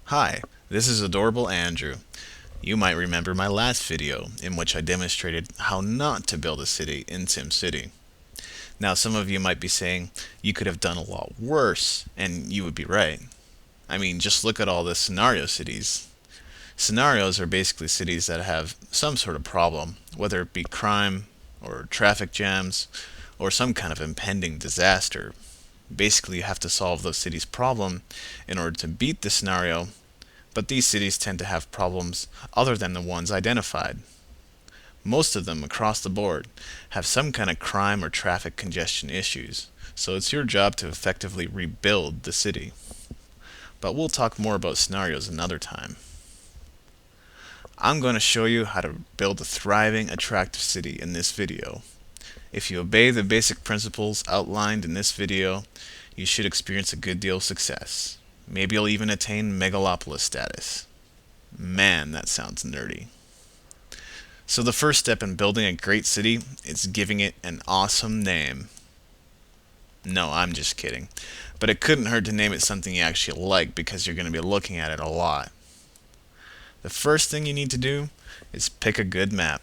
Hi, this is Adorable Andrew. You might remember my last video in which I demonstrated how not to build a city in SimCity. Now some of you might be saying you could have done a lot worse, and you would be right. I mean, just look at all the scenario cities. Scenarios are basically cities that have some sort of problem, whether it be crime, or traffic jams, or some kind of impending disaster. Basically, you have to solve the city's problem in order to beat the scenario, but these cities tend to have problems other than the ones identified. Most of them across the board have some kind of crime or traffic congestion issues, so it's your job to effectively rebuild the city. But we'll talk more about scenarios another time. I'm going to show you how to build a thriving, attractive city in this video. If you obey the basic principles outlined in this video, you should experience a good deal of success. Maybe you'll even attain Megalopolis status. Man, that sounds nerdy. So the first step in building a great city is giving it an awesome name. No, I'm just kidding. But it couldn't hurt to name it something you actually like because you're going to be looking at it a lot. The first thing you need to do is pick a good map.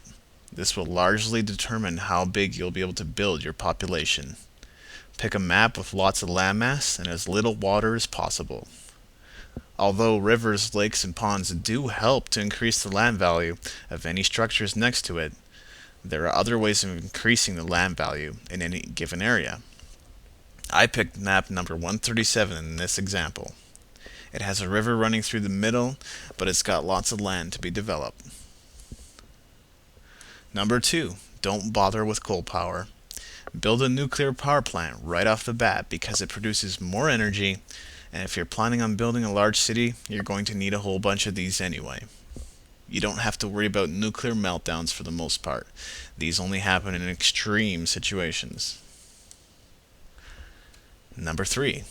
This will largely determine how big you'll be able to build your population. Pick a map with lots of landmass and as little water as possible. Although rivers, lakes, and ponds do help to increase the land value of any structures next to it, there are other ways of increasing the land value in any given area. I picked map number 137 in this example. It has a river running through the middle, but it's got lots of land to be developed. Number 2, don't bother with coal power. Build a nuclear power plant right off the bat because it produces more energy, and if you're planning on building a large city, you're going to need a whole bunch of these anyway. You don't have to worry about nuclear meltdowns for the most part. These only happen in extreme situations. Number 3,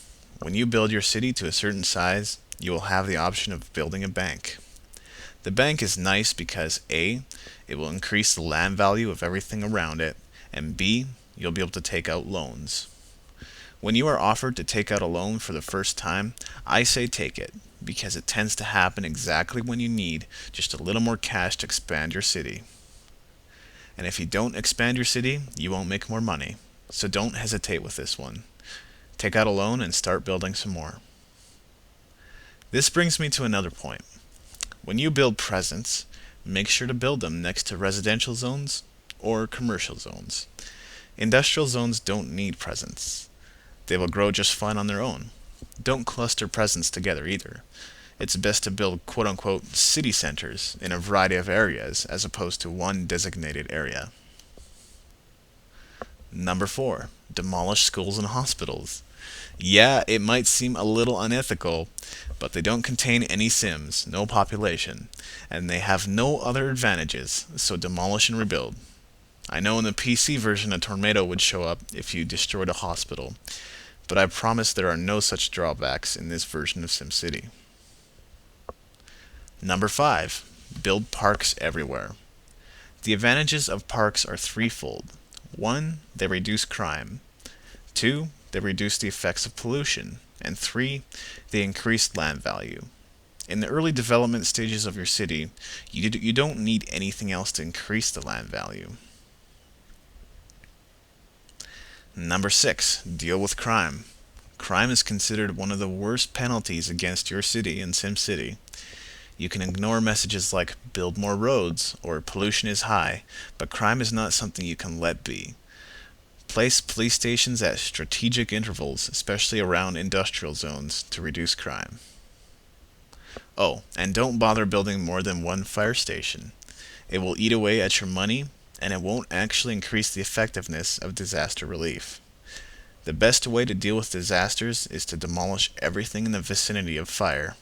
when you build your city to a certain size, you will have the option of building a bank. The bank is nice because A, it will increase the land value of everything around it, and B, you'll be able to take out loans. When you are offered to take out a loan for the first time, I say take it, because it tends to happen exactly when you need just a little more cash to expand your city. And if you don't expand your city, you won't make more money, so don't hesitate with this one. Take out a loan and start building some more. This brings me to another point. When you build presents, make sure to build them next to residential zones or commercial zones. Industrial zones don't need presents. They will grow just fine on their own. Don't cluster presents together either. It's best to build quote-unquote city centers in a variety of areas as opposed to one designated area. Number 4, demolish schools and hospitals. Yeah, it might seem a little unethical, but they don't contain any Sims, no population, and they have no other advantages, so demolish and rebuild. I know in the PC version a tornado would show up if you destroyed a hospital, but I promise there are no such drawbacks in this version of SimCity. Number 5, build parks everywhere. The advantages of parks are threefold. 1, they reduce crime. 2, they reduce the effects of pollution. And 3, they increase land value. In the early development stages of your city, you don't need anything else to increase the land value. Number 6, deal with crime. Crime is considered one of the worst penalties against your city in SimCity. You can ignore messages like build more roads or pollution is high, but crime is not something you can let be. Place police stations at strategic intervals, especially around industrial zones, to reduce crime. Oh, and don't bother building more than one fire station. It will eat away at your money, and it won't actually increase the effectiveness of disaster relief. The best way to deal with disasters is to demolish everything in the vicinity of fire.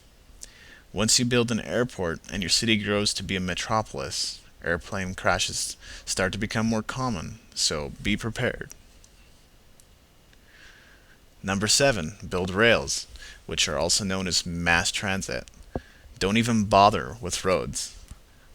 Once you build an airport and your city grows to be a metropolis, airplane crashes start to become more common, so be prepared. Number 7, build rails, which are also known as mass transit. Don't even bother with roads.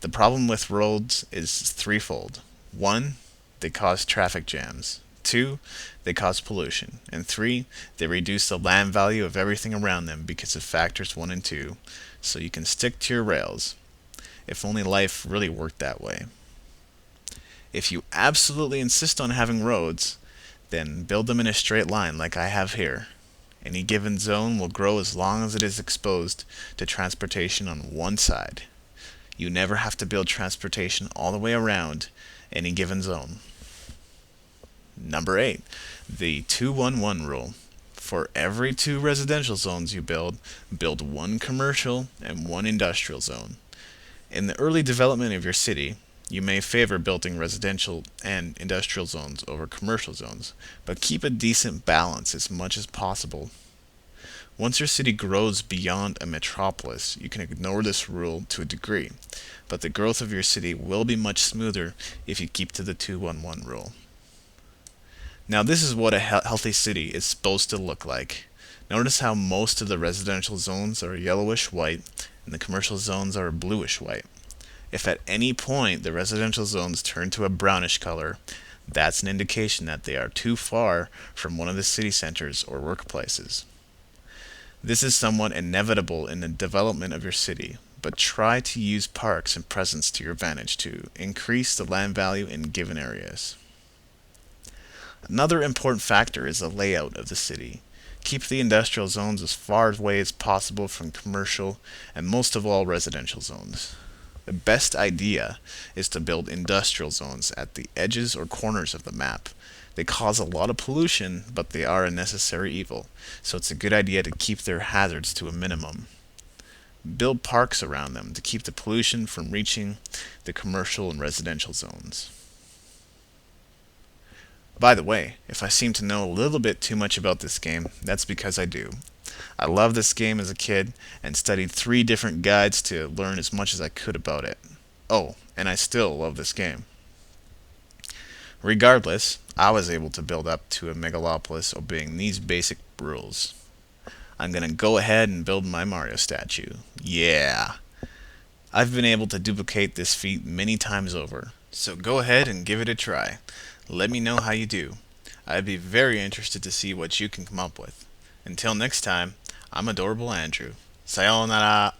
The problem with roads is threefold. 1, they cause traffic jams. 2, they cause pollution. And 3, they reduce the land value of everything around them because of factors 1 and 2. So you can stick to your rails. If only life really worked that way. If you absolutely insist on having roads, then build them in a straight line like I have here. Any given zone will grow as long as it is exposed to transportation on one side. You never have to build transportation all the way around any given zone. Number 8, the 2-1-1 rule. For every 2 residential zones you build 1 commercial and 1 industrial zone. In the early development of your city, you may favor building residential and industrial zones over commercial zones, but keep a decent balance as much as possible. Once your city grows beyond a metropolis, you can ignore this rule to a degree, but the growth of your city will be much smoother if you keep to the 2-1-1 rule. Now this is what a healthy city is supposed to look like. Notice how most of the residential zones are yellowish white and the commercial zones are bluish white. If at any point the residential zones turn to a brownish color, that's an indication that they are too far from one of the city centers or workplaces. This is somewhat inevitable in the development of your city, but try to use parks and presence to your advantage to increase the land value in given areas. Another important factor is the layout of the city. Keep the industrial zones as far away as possible from commercial and most of all residential zones. The best idea is to build industrial zones at the edges or corners of the map. They cause a lot of pollution, but they are a necessary evil, so it's a good idea to keep their hazards to a minimum. Build parks around them to keep the pollution from reaching the commercial and residential zones. By the way, if I seem to know a little bit too much about this game, that's because I do. I loved this game as a kid and studied 3 different guides to learn as much as I could about it. Oh, and I still love this game. Regardless, I was able to build up to a megalopolis obeying these basic rules. I'm gonna go ahead and build my Mario statue. Yeah! I've been able to duplicate this feat many times over, so go ahead and give it a try. Let me know how you do. I'd be very interested to see what you can come up with. Until next time, I'm Adorable Andrew. Sayonara!